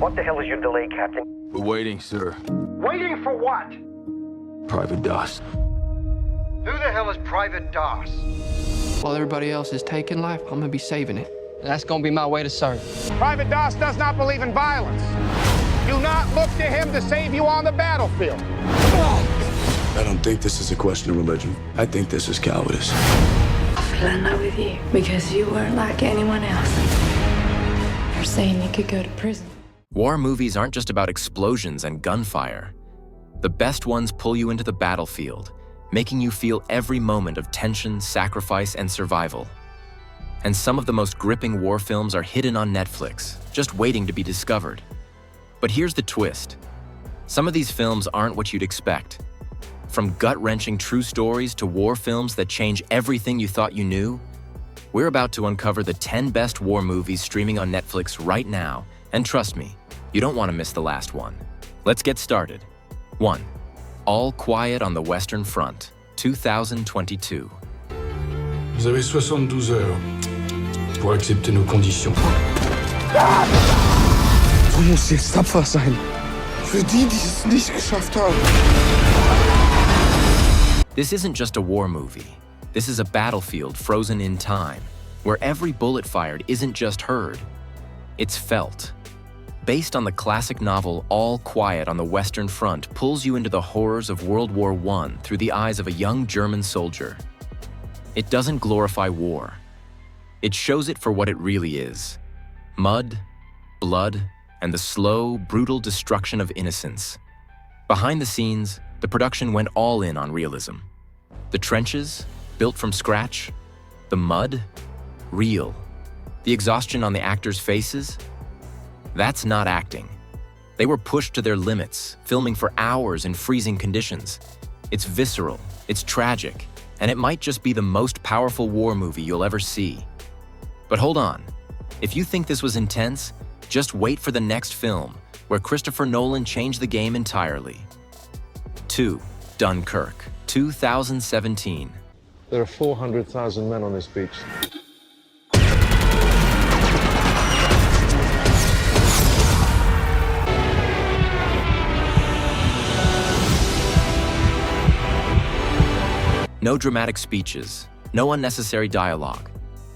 What the hell is your delay, Captain? We're waiting, sir. Waiting for what? Private Doss. Who the hell is Private Doss? While everybody else is taking life, I'm gonna be saving it. That's gonna be my way to serve. Private Doss does not believe in violence. Do not look to him to save you on the battlefield. I don't think this is a question of religion. I think this is cowardice. I fell in love with you because you weren't like anyone else. You're saying you could go to prison. War movies aren't just about explosions and gunfire. The best ones pull you into the battlefield, making you feel every moment of tension, sacrifice, and survival. And some of the most gripping war films are hidden on Netflix, just waiting to be discovered. But here's the twist. Some of these films aren't what you'd expect. From gut-wrenching true stories to war films that change everything you thought you knew, we're about to uncover the 10 best war movies streaming on Netflix right now. And trust me, you don't want to miss the last one. Let's get started. 1. All Quiet on the Western Front, 2022. Vous avez 72 heures pour accepter nos conditions. Du musst jetzt tapfer sein. Für die es nicht geschafft haben. This isn't just a war movie. This is a battlefield frozen in time, where every bullet fired isn't just heard, it's felt. Based on the classic novel All Quiet on the Western Front pulls you into the horrors of World War I through the eyes of a young German soldier. It doesn't glorify war. It shows it for what it really is. Mud, blood, and the slow, brutal destruction of innocence. Behind the scenes, the production went all in on realism. The trenches, built from scratch. The mud, real. The exhaustion on the actors' faces, that's not acting. They were pushed to their limits, filming for hours in freezing conditions. It's visceral, it's tragic, and it might just be the most powerful war movie you'll ever see. But hold on. If you think this was intense, just wait for the next film, where Christopher Nolan changed the game entirely. 2. Dunkirk, 2017. There are 400,000 men on this beach. No dramatic speeches, no unnecessary dialogue,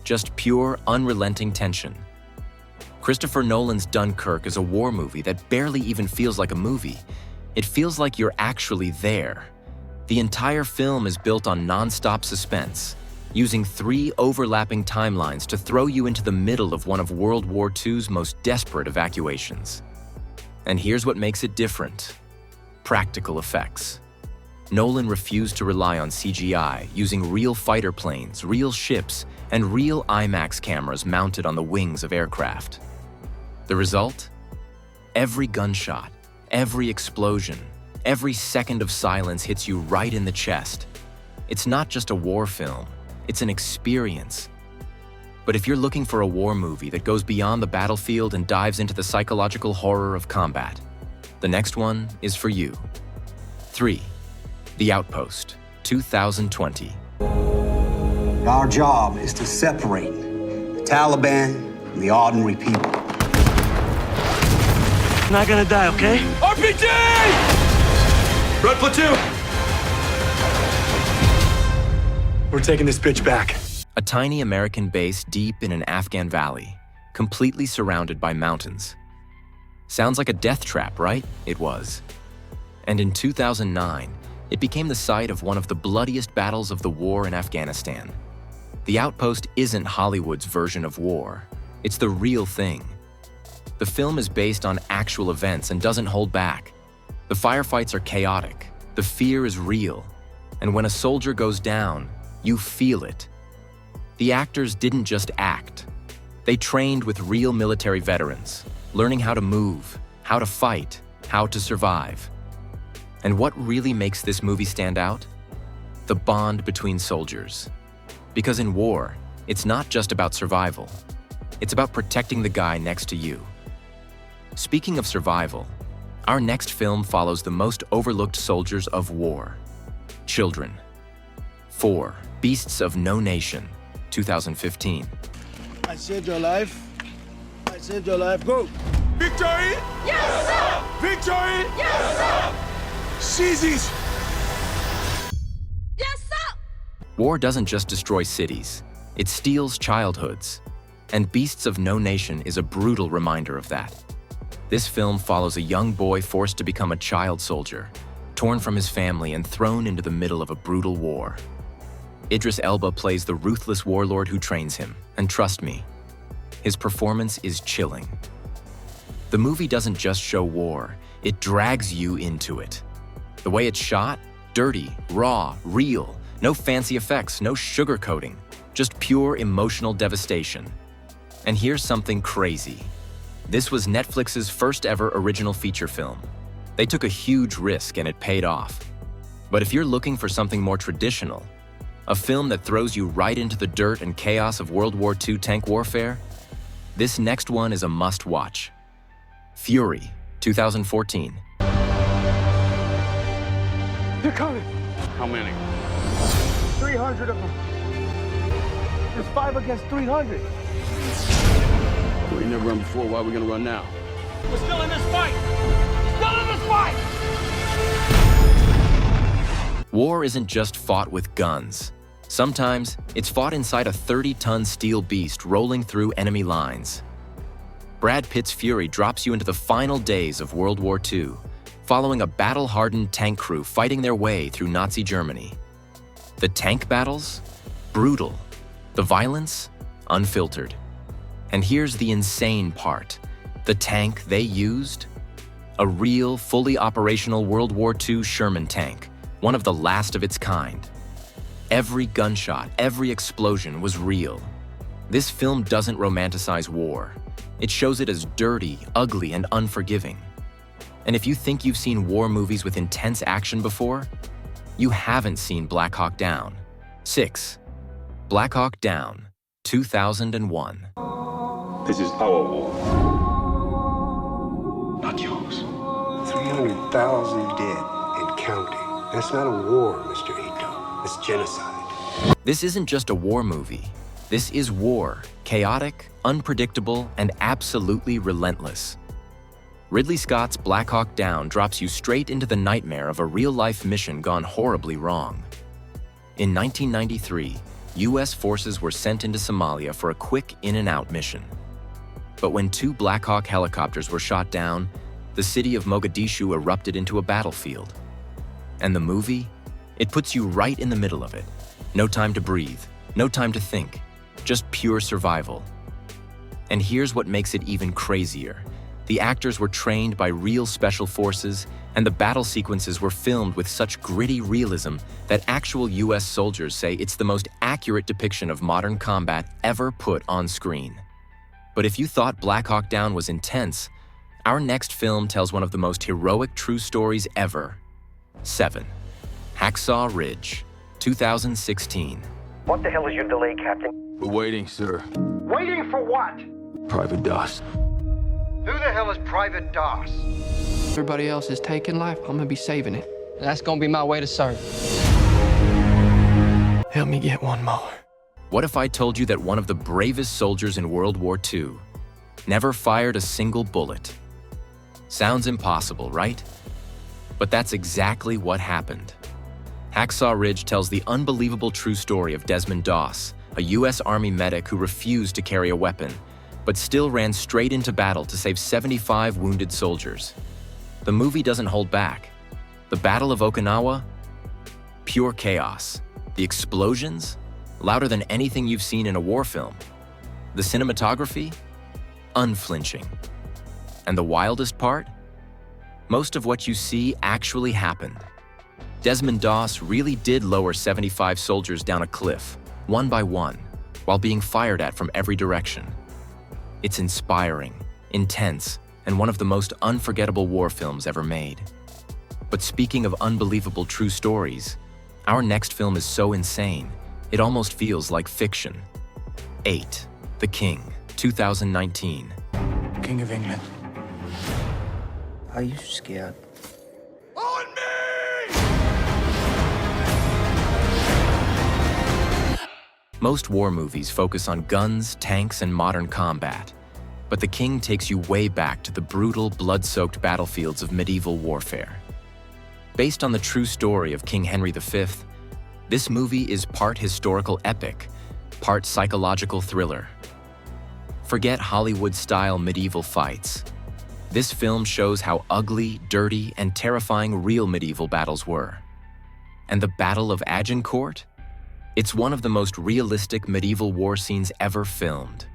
just pure, unrelenting tension. Christopher Nolan's Dunkirk is a war movie that barely even feels like a movie. It feels like you're actually there. The entire film is built on non-stop suspense, using 3 overlapping timelines to throw you into the middle of one of World War II's most desperate evacuations. And here's what makes it different: practical effects. Nolan refused to rely on CGI, using real fighter planes, real ships, and real IMAX cameras mounted on the wings of aircraft. The result? Every gunshot, every explosion, every second of silence hits you right in the chest. It's not just a war film, it's an experience. But if you're looking for a war movie that goes beyond the battlefield and dives into the psychological horror of combat, the next one is for you. 3. The Outpost, 2020. Our job is to separate the Taliban from the ordinary people. Not gonna die, okay? RPG! Red platoon! We're taking this bitch back. A tiny American base deep in an Afghan valley, completely surrounded by mountains. Sounds like a death trap, right? It was. And in 2009, it became the site of one of the bloodiest battles of the war in Afghanistan. The Outpost isn't Hollywood's version of war. It's the real thing. The film is based on actual events and doesn't hold back. The firefights are chaotic, the fear is real, and when a soldier goes down, you feel it. The actors didn't just act. They trained with real military veterans, learning how to move, how to fight, how to survive. And what really makes this movie stand out? The bond between soldiers. Because in war, it's not just about survival. It's about protecting the guy next to you. Speaking of survival, our next film follows the most overlooked soldiers of war: children. 4. Beasts of No Nation, 2015. I saved your life. I saved your life. Go! Victory! Yes, sir! Victory! Yes, sir! Seize! Yes, sir! War doesn't just destroy cities, it steals childhoods. And Beasts of No Nation is a brutal reminder of that. This film follows a young boy forced to become a child soldier, torn from his family and thrown into the middle of a brutal war. Idris Elba plays the ruthless warlord who trains him, and trust me, his performance is chilling. The movie doesn't just show war, it drags you into it. The way it's shot, dirty, raw, real, no fancy effects, no sugarcoating, just pure emotional devastation. And here's something crazy. This was Netflix's first ever original feature film. They took a huge risk and it paid off. But if you're looking for something more traditional, a film that throws you right into the dirt and chaos of World War II tank warfare, this next one is a must-watch. Fury, 2014. They're coming! How many? 300 of them. There's 5 against 300. We never run before, why are we gonna run now? We're still in this fight! Still in this fight! War isn't just fought with guns. Sometimes, it's fought inside a 30-ton steel beast rolling through enemy lines. Brad Pitt's Fury drops you into the final days of World War II, following a battle-hardened tank crew fighting their way through Nazi Germany. The tank battles? Brutal. The violence? Unfiltered. And here's the insane part. The tank they used? A real, fully operational World War II Sherman tank, one of the last of its kind. Every gunshot, every explosion was real. This film doesn't romanticize war. It shows it as dirty, ugly, and unforgiving. And if you think you've seen war movies with intense action before, you haven't seen Black Hawk Down. 6. Black Hawk Down, 2001. This is our war. Not yours. 300,000 dead and counting. That's not a war, Mr. Ito. It's genocide. This isn't just a war movie. This is war, chaotic, unpredictable, and absolutely relentless. Ridley Scott's Black Hawk Down drops you straight into the nightmare of a real-life mission gone horribly wrong. In 1993, US forces were sent into Somalia for a quick in-and-out mission. But when 2 Black Hawk helicopters were shot down, the city of Mogadishu erupted into a battlefield. And the movie? It puts you right in the middle of it. No time to breathe, no time to think, just pure survival. And here's what makes it even crazier. The actors were trained by real special forces, and the battle sequences were filmed with such gritty realism that actual US soldiers say it's the most accurate depiction of modern combat ever put on screen. But if you thought Black Hawk Down was intense, our next film tells one of the most heroic true stories ever. 7. Hacksaw Ridge, 2016. What the hell is your delay, Captain? We're waiting, sir. Waiting for what? Private Doss. Who the hell is Private Doss? Everybody else is taking life, I'm gonna be saving it. That's gonna be my way to serve. Help me get one more. What if I told you that one of the bravest soldiers in World War II never fired a single bullet? Sounds impossible, right? But that's exactly what happened. Hacksaw Ridge tells the unbelievable true story of Desmond Doss, a US Army medic who refused to carry a weapon, but still ran straight into battle to save 75 wounded soldiers. The movie doesn't hold back. The Battle of Okinawa? Pure chaos. The explosions? Louder than anything you've seen in a war film. The cinematography? Unflinching. And the wildest part? Most of what you see actually happened. Desmond Doss really did lower 75 soldiers down a cliff, one by one, while being fired at from every direction. It's inspiring, intense, and one of the most unforgettable war films ever made. But speaking of unbelievable true stories, our next film is so insane, it almost feels like fiction. 8. The King, 2019. King of England. Are you scared? On me! Most war movies focus on guns, tanks, and modern combat. but the king takes you way back to the brutal, blood-soaked battlefields of medieval warfare. Based on the true story of King Henry V, this movie is part historical epic, part psychological thriller. Forget Hollywood-style medieval fights. This film shows how ugly, dirty, and terrifying real medieval battles were. And the Battle of Agincourt? It's one of the most realistic medieval war scenes ever filmed.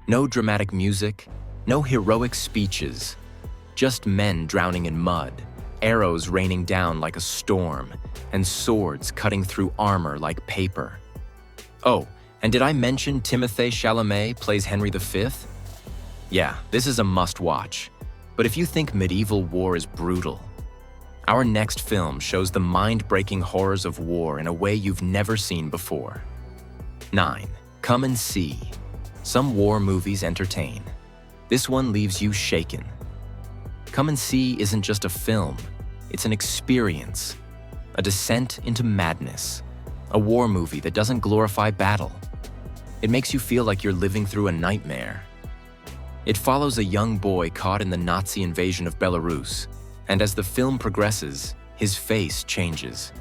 No dramatic music, no heroic speeches, just men drowning in mud, arrows raining down like a storm, and swords cutting through armor like paper. Oh, and did I mention Timothée Chalamet plays Henry V? Yeah, this is a must-watch. But if you think medieval war is brutal, our next film shows the mind-breaking horrors of war in a way you've never seen before. 9. Come and See. Some war movies entertain. This one leaves you shaken. Come and See isn't just a film, it's an experience, a descent into madness, a war movie that doesn't glorify battle. It makes you feel like you're living through a nightmare. It follows a young boy caught in the Nazi invasion of Belarus, and as the film progresses, his face changes.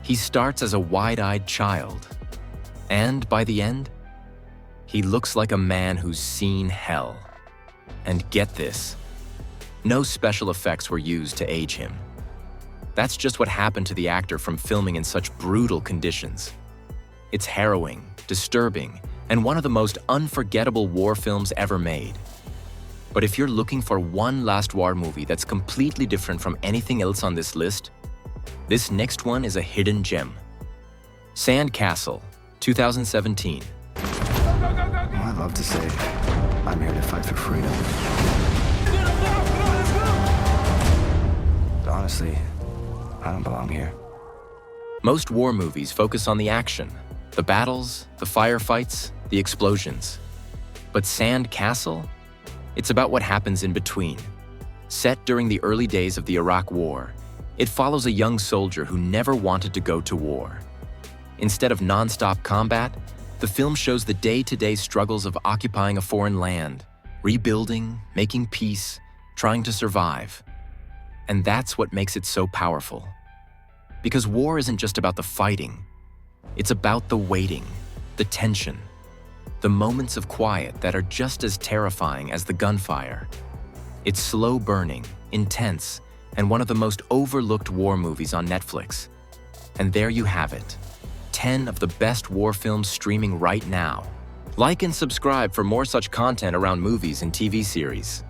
He starts as a wide-eyed child, and by the end, he looks like a man who's seen hell. And get this, no special effects were used to age him. That's just what happened to the actor from filming in such brutal conditions. It's harrowing, disturbing, and one of the most unforgettable war films ever made. But if you're looking for one last war movie that's completely different from anything else on this list, this next one is a hidden gem. Sandcastle, 2017. I'd love to say I'm here to fight for freedom. But honestly, I don't belong here. Most war movies focus on the action, the battles, the firefights, the explosions. But Sandcastle? It's about what happens in between. Set during the early days of the Iraq War, it follows a young soldier who never wanted to go to war. Instead of non-stop combat, the film shows the day-to-day struggles of occupying a foreign land, rebuilding, making peace, trying to survive. And that's what makes it so powerful. Because war isn't just about the fighting. It's about the waiting, the tension, the moments of quiet that are just as terrifying as the gunfire. It's slow burning, intense, and one of the most overlooked war movies on Netflix. And there you have it. 10 of the best war films streaming right now. Like and subscribe for more such content around movies and TV series.